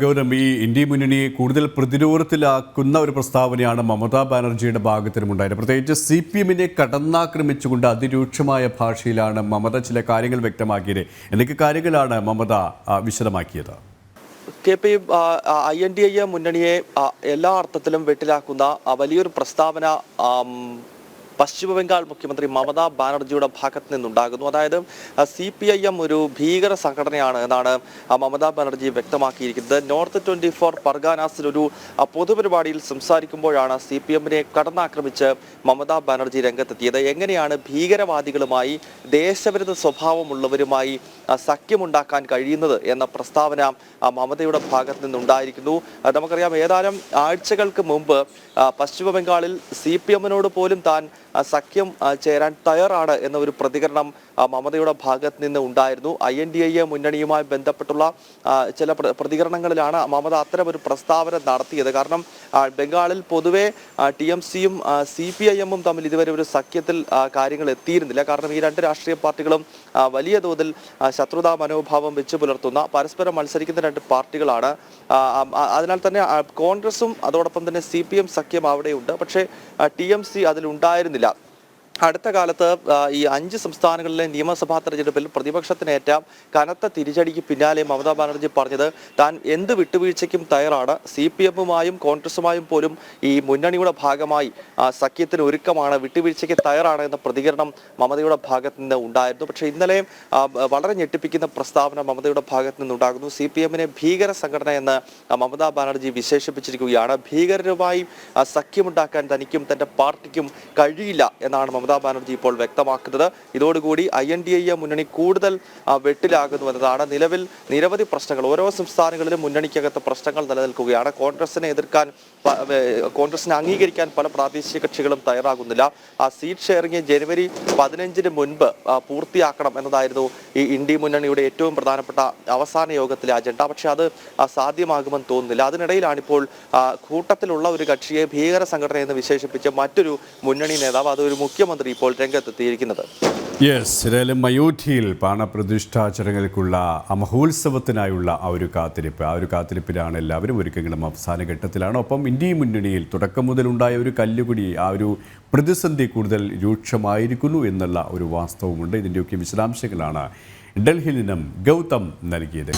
ഗൗതം, ഈ ഇന്ത്യ മുന്നണിയെ കൂടുതൽ പ്രതിരോധത്തിലാക്കുന്ന ഒരു പ്രസ്താവനയാണ് മമതാ ബാനർജിയുടെ ഭാഗത്തിനുമുണ്ടായത്. പ്രത്യേകിച്ച് CPM-നെ കടന്നാക്രമിച്ചുകൊണ്ട് അതിരൂക്ഷമായ ഭാഷയിലാണ് മമത ചില കാര്യങ്ങൾ വ്യക്തമാക്കിയത്. എന്തൊക്കെ കാര്യങ്ങളാണ് മമത വിശദമാക്കിയത്? INDA മുന്നണിയെ എല്ലാ അർത്ഥത്തിലും വെട്ടിലാക്കുന്ന വലിയൊരു പ്രസ്താവന പശ്ചിമ ബംഗാൾ മുഖ്യമന്ത്രി മമതാ ബാനർജിയുടെ ഭാഗത്ത് നിന്നുണ്ടാകുന്നു. അതായത് CPIM ഒരു ഭീകര സംഘടനയാണ് എന്നാണ് മമതാ ബാനർജി വ്യക്തമാക്കിയിരിക്കുന്നത്. നോർത്ത് 24 പർഗാനാസിൽ ഒരു പൊതുപരിപാടിയിൽ സംസാരിക്കുമ്പോഴാണ് CPM-നെ കടന്നാക്രമിച്ച് മമതാ ബാനർജി രംഗത്തെത്തിയത്. എങ്ങനെയാണ് ഭീകരവാദികളുമായി ദേശവിരുദ്ധ സ്വഭാവമുള്ളവരുമായി സഖ്യമുണ്ടാക്കാൻ കഴിയുന്നത് എന്ന പ്രസ്താവന മമതയുടെ ഭാഗത്ത് നിന്നുണ്ടായിരിക്കുന്നു. നമുക്കറിയാം, ഏതാനും ആഴ്ചകൾക്ക് മുമ്പ് പശ്ചിമ ബംഗാളിൽ CPM-നോട് പോലും താൻ സഖ്യം ചേരാൻ തയ്യാറാണ് എന്ന ഒരു പ്രതികരണം മമതയുടെ ഭാഗത്ത് നിന്ന് ഉണ്ടായിരുന്നു. INDA മുന്നണിയുമായി ബന്ധപ്പെട്ടുള്ള ചില പ്രതികരണങ്ങളിലാണ് മമത അത്തരമൊരു പ്രസ്താവന നടത്തിയത്. കാരണം ബംഗാളിൽ പൊതുവെ TMC-യും CPIM-ഉം തമ്മിൽ ഇതുവരെ ഒരു സഖ്യത്തിൽ കാര്യങ്ങൾ എത്തിയിരുന്നില്ല. കാരണം ഈ രണ്ട് രാഷ്ട്രീയ പാർട്ടികളും വലിയ തോതിൽ ശത്രുതാ മനോഭാവം വെച്ച് പുലർത്തുന്ന പരസ്പരം മത്സരിക്കുന്ന രണ്ട് പാർട്ടികളാണ്. അതിനാൽ തന്നെ കോൺഗ്രസും അതോടൊപ്പം തന്നെ CPM സഖ്യം അവിടെയുണ്ട്. പക്ഷേ TMC അതിലുണ്ടായിരുന്നില്ല. അടുത്ത കാലത്ത് ഈ 5 സംസ്ഥാനങ്ങളിലെ നിയമസഭാ തെരഞ്ഞെടുപ്പിൽ പ്രതിപക്ഷത്തിനേറ്റ കനത്ത തിരിച്ചടിക്ക് പിന്നാലെ മമതാ ബാനർജി പറഞ്ഞത് താൻ എന്ത് വിട്ടുവീഴ്ചയ്ക്കും തയ്യാറാണ്, CPM-ഉമായും കോൺഗ്രസുമായും പോലും ഈ മുന്നണിയുടെ ഭാഗമായി സഖ്യത്തിന് ഒരുക്കമാണ്, വിട്ടുവീഴ്ചയ്ക്ക് തയ്യാറാണ് എന്ന പ്രതികരണം മമതയുടെ ഭാഗത്ത് നിന്ന് ഉണ്ടായിരുന്നു. പക്ഷേ ഇന്നലെ വളരെ ഞെട്ടിപ്പിക്കുന്ന പ്രസ്താവന മമതയുടെ ഭാഗത്ത് നിന്നുണ്ടാകുന്നു. CPM-നെ ഭീകര സംഘടന എന്ന് മമതാ ബാനർജി വിശേഷിപ്പിച്ചിരിക്കുകയാണ്. ഭീകരരുമായി സഖ്യമുണ്ടാക്കാൻ തനിക്കും തൻ്റെ പാർട്ടിക്കും കഴിയില്ല എന്നാണ് മമതാ ബാനർജി ഇപ്പോൾ വ്യക്തമാക്കുന്നത്. ഇതോടുകൂടി INDA മുന്നണി കൂടുതൽ വെട്ടിലാകുന്നു എന്നതാണ്. നിലവിൽ നിരവധി പ്രശ്നങ്ങൾ ഓരോ സംസ്ഥാനങ്ങളിലും മുന്നണിക്കകത്ത് പ്രശ്നങ്ങൾ നിലനിൽക്കുകയാണ്. കോൺഗ്രസിനെ അംഗീകരിക്കാൻ പല പ്രാദേശിക കക്ഷികളും തയ്യാറാകുന്നില്ല. സീറ്റ് ഷെയറിംഗ് ജനുവരി 15-ന് മുൻപ് പൂർത്തിയാക്കണം എന്നതായിരുന്നു ഈ ഇന്ത്യ മുന്നണിയുടെ ഏറ്റവും പ്രധാനപ്പെട്ട അവസാന യോഗത്തിലെ അജണ്ട. പക്ഷെ അത് സാധ്യമാകുമെന്ന് തോന്നുന്നില്ല. അതിനിടയിലാണിപ്പോൾ കൂട്ടത്തിലുള്ള ഒരു കക്ഷിയെ ഭീകര സംഘടന എന്ന് വിശേഷിപ്പിച്ച് മറ്റൊരു മുന്നണി നേതാവ്, അതൊരു മുഖ്യമന്ത്രി ഇപ്പോൾ രംഗത്തെത്തിയിരിക്കുന്നത്. ഏതായാലും അയോധ്യയിൽ പ്രാണപ്രതിഷ്ഠാ ചടങ്ങുകൾക്കുള്ള മഹോത്സവത്തിനായുള്ള ആ ഒരു കാത്തിരിപ്പിലാണ് എല്ലാവരും. ഒരുക്കങ്ങളും അവസാന ഘട്ടത്തിലാണ്. ഒപ്പം ഇന്ത്യ മുന്നണിയിൽ തുടക്കം മുതലുണ്ടായ ഒരു കല്ലുകുടി, ആ ഒരു പ്രതിസന്ധി കൂടുതൽ രൂക്ഷമായിരിക്കുന്നു എന്നുള്ള ഒരു വാസ്തവമുണ്ട്. ഇതിൻ്റെയൊക്കെ വിശദാംശങ്ങളാണ് ഡൽഹിയിൽ നിന്നും ഗൗതം നൽകിയത്.